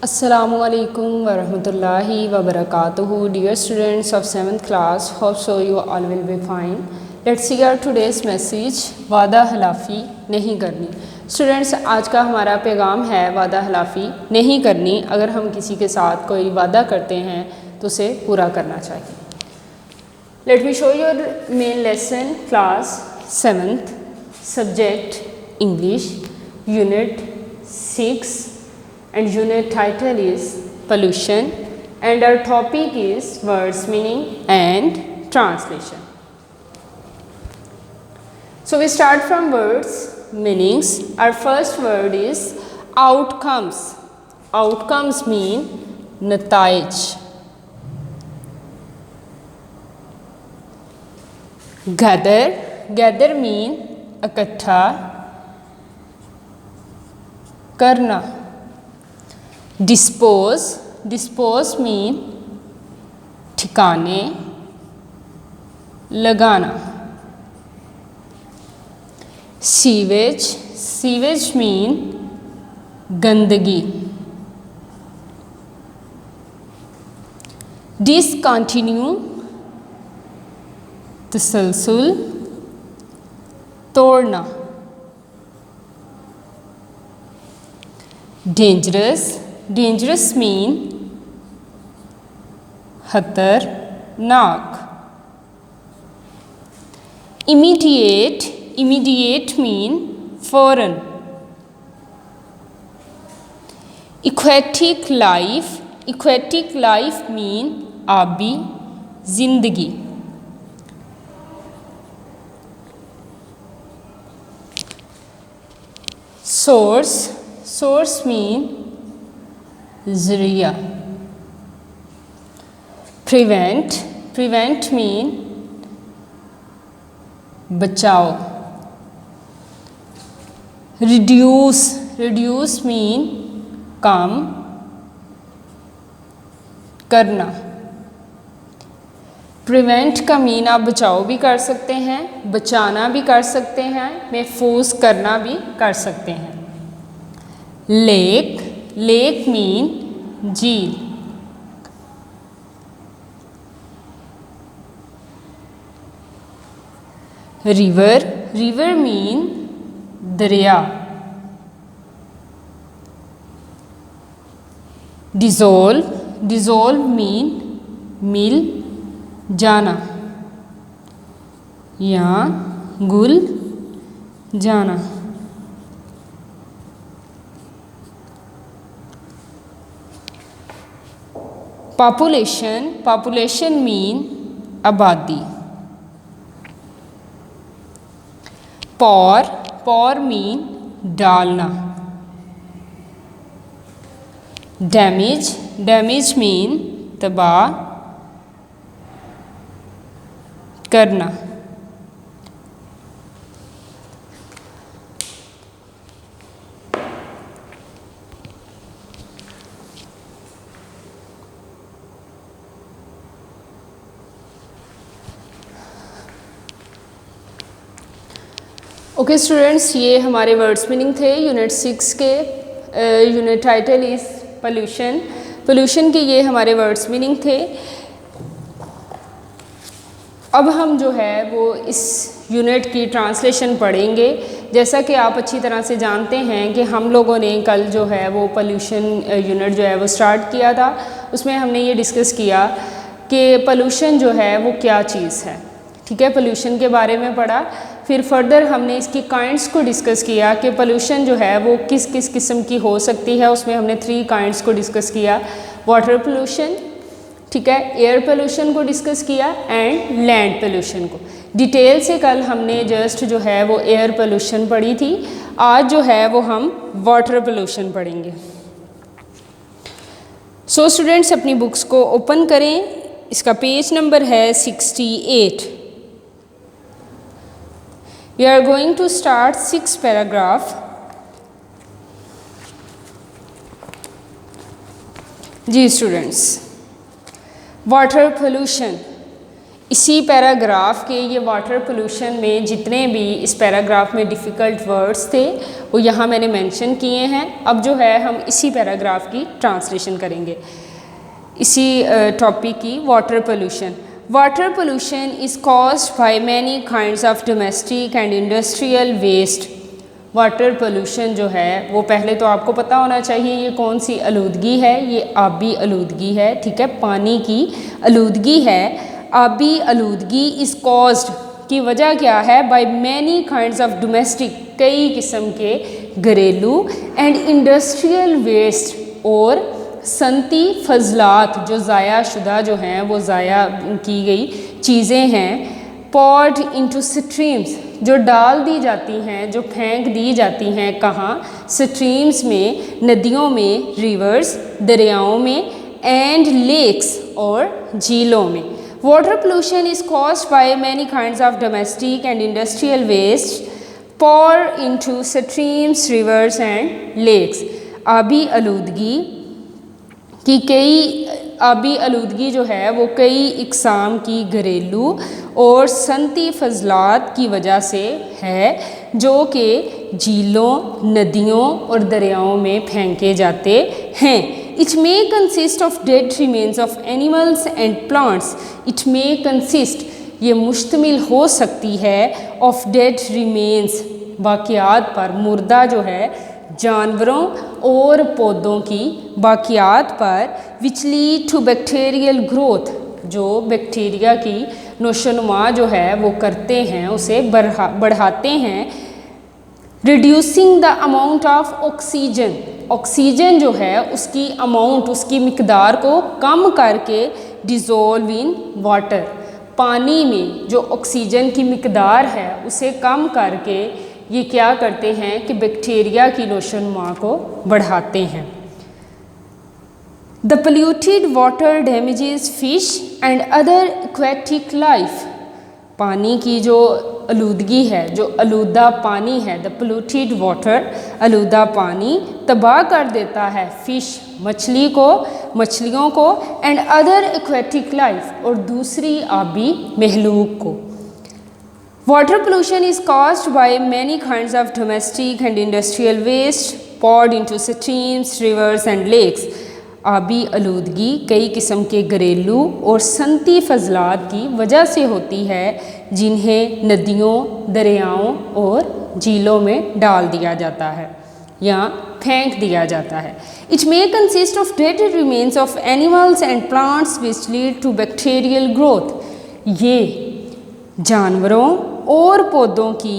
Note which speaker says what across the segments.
Speaker 1: Assalamualaikum warahmatullahi wabarakatuh. Dear students of 7th class, hope so you all will be fine. Let's see our today's message. वादा हलाफी नहीं करनी. Students, आज का हमारा पैगाम है वादा हलाफी नहीं करनी. अगर हम किसी के साथ कोई वादा करते हैं तो उसे पूरा करना चाहिए. Let me show you your main lesson. Class 7th, subject English, unit 6. And unit title is pollution, and our topic is words meaning and translation. So we start from words meanings. Our first word is outcomes. Outcomes mean नताइज. gather mean इकट्ठा करना. dispose mean ठिकाने लगाना. Sewage mean गंदगी. discontinue तसलसल तोड़ना. dangerous mean खतरनाक. immediate mean फौरन. aquatic life mean आबी जिंदगी. source mean ज़रिया. prevent mean बचाओ. reduce mean कम करना. प्रिवेंट का मीन आप बचाओ भी कर सकते हैं, बचाना भी कर सकते हैं, महफूज करना भी कर सकते हैं. लेक मीन झील. रिवर मीन दरिया. डिज़ोल्व मीन मिल जाना या घुल जाना. पॉपुलेशन मीन आबादी. पॉर मीन डालना. डैमेज मीन तबाह करना. ओके स्टूडेंट्स, ये हमारे वर्ड्स मीनिंग थे यूनिट 6 के. यूनिट टाइटल इज़ पोल्यूशन के ये हमारे वर्ड्स मीनिंग थे. अब हम जो है वो इस यूनिट की ट्रांसलेशन पढ़ेंगे. जैसा कि आप अच्छी तरह से जानते हैं कि हम लोगों ने कल जो है वो पोल्यूशन यूनिट जो है वो स्टार्ट किया था. उसमें हमने ये डिस्कस किया कि पोल्यूशन जो है वो क्या चीज़ है. ठीक है, पोल्यूशन के बारे में पढ़ा. फिर फर्दर हमने इसकी काइंड्स को डिस्कस किया कि पोल्यूशन जो है वो किस किस किस्म की हो सकती है. उसमें हमने 3 काइंड्स को डिस्कस किया. वाटर पोल्यूशन, ठीक है, एयर पोल्यूशन को डिस्कस किया एंड लैंड पोल्यूशन को. डिटेल से कल हमने जस्ट जो है वो एयर पोल्यूशन पढ़ी थी. आज जो है वो हम वाटर पोल्यूशन पढ़ेंगे. सो स्टूडेंट्स, अपनी बुक्स को ओपन करें. इसका पेज नंबर है 68. We are going to start 6th paragraph. जी स्टूडेंट्स, वाटर पोल्यूशन इसी पैराग्राफ के ये वाटर पोल्यूशन में जितने भी इस पैराग्राफ में डिफ़िकल्ट वर्ड्स थे वो यहाँ मैंने मेंशन किए हैं। अब जो है हम इसी पैराग्राफ की ट्रांसलेशन करेंगे, इसी टॉपिक की, water pollution. Water pollution is caused by many kinds of domestic and industrial waste. Water pollution जो है वो पहले तो आपको पता होना चाहिए ये कौन सी आलूदगी है, ये आबी आलूदगी है, ठीक है, पानी की आलूदगी है। आबी आलूदगी इज़ कॉज्ड की वजह क्या है, bye many kinds of domestic, कई किस्म के घरेलू, एंड इंडस्ट्रियल वेस्ट, और सनती फजलात जो ज़ाया शुदा जो हैं वो ज़ाया की गई चीज़ें हैं, पॉर्ड इनटू स्ट्रीम्स जो डाल दी जाती हैं, जो फेंक दी जाती हैं, कहाँ, स्ट्रीम्स में, नदियों में, रिवर्स दरियाओं में, एंड लेक्स और झीलों में। Water pollution is caused by many kinds of domestic and industrial waste poured into streams, rivers and lakes. आबी आलूदगी की आबी आलूदगी जो है वो कई इकसाम की घरेलू और सनती फजलात की वजह से है जो कि झीलों, नदियों और दरियाओं में फेंके जाते हैं। It may consist of dead remains of animals and plants. It may consist, ये मुश्तमिल हो सकती है, of dead remains, बाकियात पर, मुर्दा जो है जानवरों और पौधों की बाकियात पर, which lead to bacterial growth, जो बैक्टीरिया की नोशोनुमा जो है वो करते हैं, उसे बढ़ाते हैं। Reducing the amount of oxygen, oxygen जो है उसकी अमाउंट, उसकी मिकदार को कम करके, डिज़ोल्व इन वाटर, पानी में जो ऑक्सीजन की मिकदार है उसे कम करके ये क्या करते हैं कि बैक्टीरिया की नोशोनुमा को बढ़ाते हैं। The polluted water damages fish and other aquatic life, पानी की जो आलूदगी है, जो आलूदा पानी है, द पोल्यूटेड वाटर, आलूदा पानी तबाह कर देता है फिश, मछलियों को, एंड अदर एक्वेटिक लाइफ, और दूसरी आबी महलूक को। Water pollution is caused by many kinds of domestic and industrial waste poured into streams, rivers and lakes. आबी आलूदगी कई किस्म के घरेलू और सनती फजलात की वजह से होती है जिन्हें नदियों, दरियाओं और झीलों में डाल दिया जाता है या फेंक दिया जाता है। It may consist of dead remains of animals and plants which lead to bacterial growth. ये जानवरों और पौधों की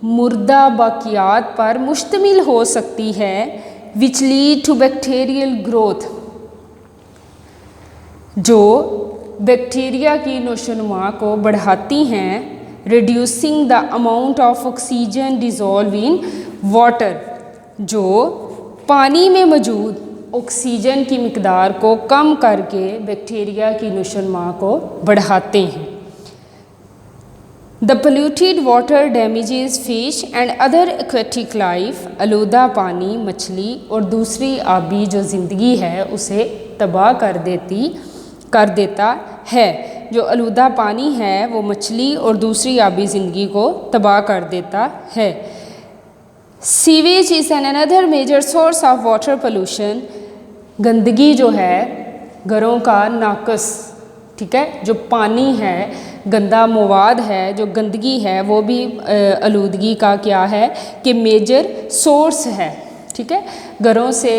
Speaker 1: मुर्दा बाकियात पर मुश्तमिल हो सकती है, which lead to bacterial growth, जो बैक्टीरिया की नोशोनुमा को बढ़ाती हैं। Reducing the amount of oxygen dissolve in water, जो पानी में मौजूद ऑक्सीजन की मिकदार को कम करके बैक्टीरिया की नोशोनुमा को बढ़ाते हैं। The polluted water damages fish and other aquatic life, आलूदा पानी मछली और दूसरी आबी जो ज़िंदगी है उसे तबाह कर देता है। जो आलूदा पानी है वो मछली और दूसरी आबी ज़िंदगी को तबाह कर देता है। Sewage is an another major source of water pollution. गंदगी जो है, घरों का नाकस, ठीक है, जो पानी है, गंदा मवाद है, जो गंदगी है, वो भी आलूदगी का क्या है कि मेजर सोर्स है। ठीक है, घरों से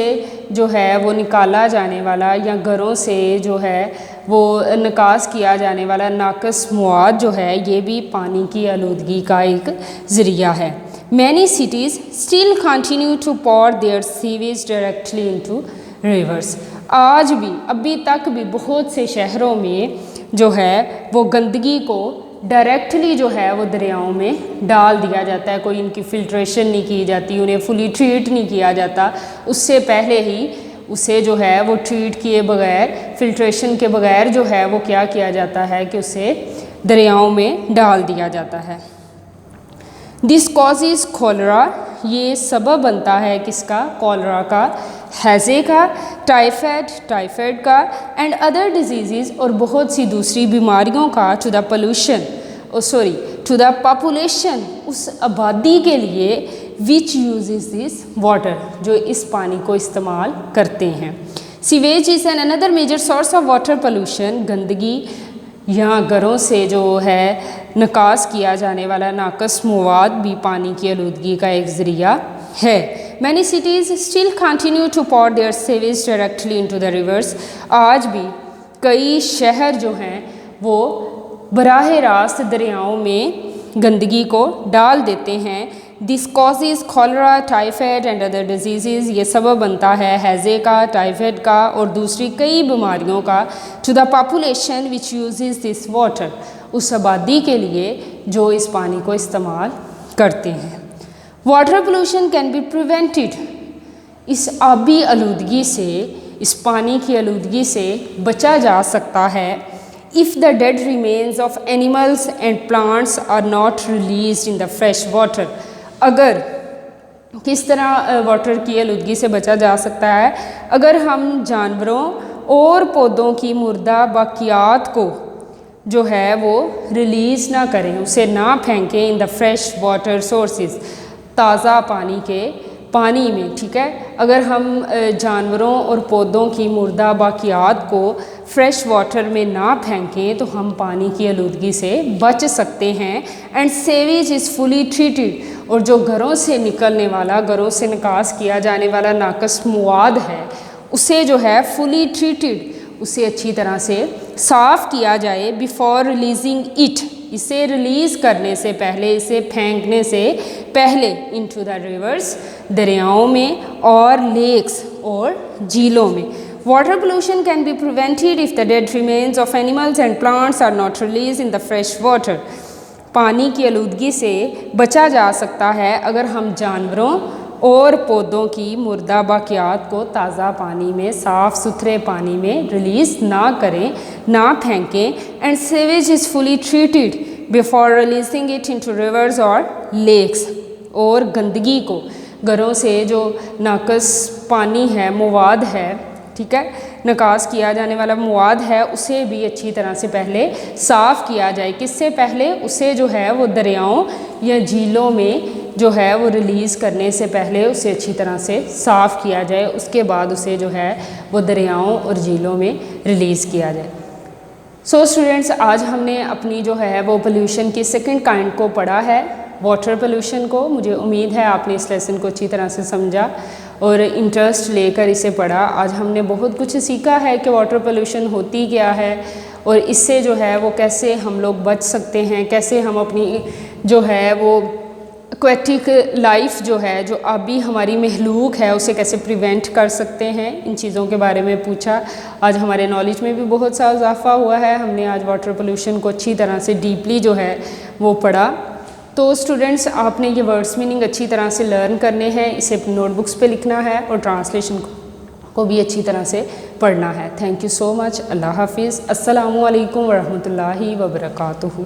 Speaker 1: जो है वो निकाला जाने वाला या घरों से जो है वो निकास किया जाने वाला नाकस मवाद जो है ये भी पानी की आलूदगी का एक ज़रिया है। Many cities still continue to pour their sewage directly into rivers. आज भी, अभी तक भी बहुत से शहरों में जो है वो गंदगी को डायरेक्टली जो है वो दरियाओं में डाल दिया जाता है। कोई इनकी फ़िल्ट्रेशन नहीं की जाती, उन्हें फुली ट्रीट नहीं किया जाता। उससे पहले ही उसे जो है वो ट्रीट किए बगैर, फ़िल्ट्रेशन के बगैर जो है वो क्या किया जाता है कि उसे दरियाओं में डाल दिया जाता है। दिस कॉजेज़ कॉलरा, ये सबब बनता है किसका? कॉलरा का। हैज़े का, टाइफाइड का एंड अदर डिजीज़ और बहुत सी दूसरी बीमारियों का to the pollution to the population, उस आबादी के लिए विच यूजेस दिस वाटर, जो इस पानी को इस्तेमाल करते हैं। Sewage is an another major source of water pollution, गंदगी यहाँ घरों से जो है निकास किया जाने वाला नाकस मवाद भी पानी की आलूदगी का एक ज़रिया है। Many cities still continue to put their sewage directly into the rivers, आज भी कई शहर जो हैं वो बराह रास्त दरियाओं में गंदगी को डाल देते हैं। This causes cholera, typhoid and other disease, ये सबब बनता है हैज़े का, टाइफाइड का और दूसरी कई बीमारियों का to the population which uses this water, उस आबादी के लिए जो इस पानी को इस्तेमाल करते हैं। Water pollution can be prevented, इस आबी आलूदगी से, इस पानी की आलूदगी से बचा जा सकता है if the dead remains of animals and plants are not released in the fresh water, अगर किस तरह वाटर की आलूदगी से बचा जा सकता है, अगर हम जानवरों और पौधों की मुर्दा बाकियात को जो है वो रिलीज़ ना करें, उसे ना फेंकें in the fresh water sources, ताज़ा पानी में, ठीक है। अगर हम जानवरों और पौधों की मुर्दा बाकियात को फ्रेश वाटर में ना फेंकें तो हम पानी की आलूदगी से बच सकते हैं। And sewage is fully treated, और जो घरों से निकलने वाला, घरों से निकास किया जाने वाला नाकस मवाद है, उसे जो है फुली ट्रीटेड, उसे अच्छी तरह से साफ़ किया जाए बिफोर रिलीजिंग इट, इसे रिलीज़ करने से पहले, इसे फेंकने से पहले इनटू द रिवर्स, दरियाओं में और लेक्स और झीलों में। Water pollution can be prevented if the dead remains of animals and plants are not release in the fresh water, पानी की आलूदगी से बचा जा सकता है अगर हम जानवरों और पौधों की मुर्दा बाकियात को ताज़ा पानी में, साफ़ सुथरे पानी में रिलीज़ ना करें, ना फेंकें। And sewage is fully treated before releasing it into rivers और लेक्स, और गंदगी को, घरों से जो नाकस पानी है, मवाद है, ठीक है, निकास किया जाने वाला मवाद है, उसे भी अच्छी तरह से पहले साफ़ किया जाए। किससे पहले? उसे जो है वो दरियाओं या झीलों में जो है वो रिलीज़ करने से पहले उसे अच्छी तरह से साफ़ किया जाए, उसके बाद उसे जो है वो दरियाओं और झीलों में रिलीज़ किया जाए। सो स्टूडेंट्स, आज हमने अपनी जो है वो पोल्यूशन की सेकंड काइंड को पढ़ा है, वाटर पोल्यूशन को। मुझे उम्मीद है आपने इस लेसन को अच्छी तरह से समझा और इंटरेस्ट लेकर इसे पढ़ा। आज हमने बहुत कुछ सीखा है कि वाटर पोल्यूशन होती क्या है और इससे जो है वो कैसे हम लोग बच सकते हैं, कैसे हम अपनी जो है वो एक्वेटिक लाइफ जो है, जो अभी हमारी महलूक है, उसे कैसे प्रिवेंट कर सकते हैं। इन चीज़ों के बारे में पूछा। आज हमारे नॉलेज में भी बहुत सा इजाफा हुआ है। हमने आज वाटर पोल्यूशन को अच्छी तरह से डीपली जो है वो पढ़ा। तो स्टूडेंट्स, आपने ये वर्ड्स मीनिंग अच्छी तरह से लर्न करने हैं, इसे नोटबुक्स पे लिखना है और ट्रांसलेशन को भी अच्छी तरह से पढ़ना है। Thank you so much. अल्लाह हाफिज़। अस्सलामु अलैकुम वरहमतुल्लाहि वबरकातुहू।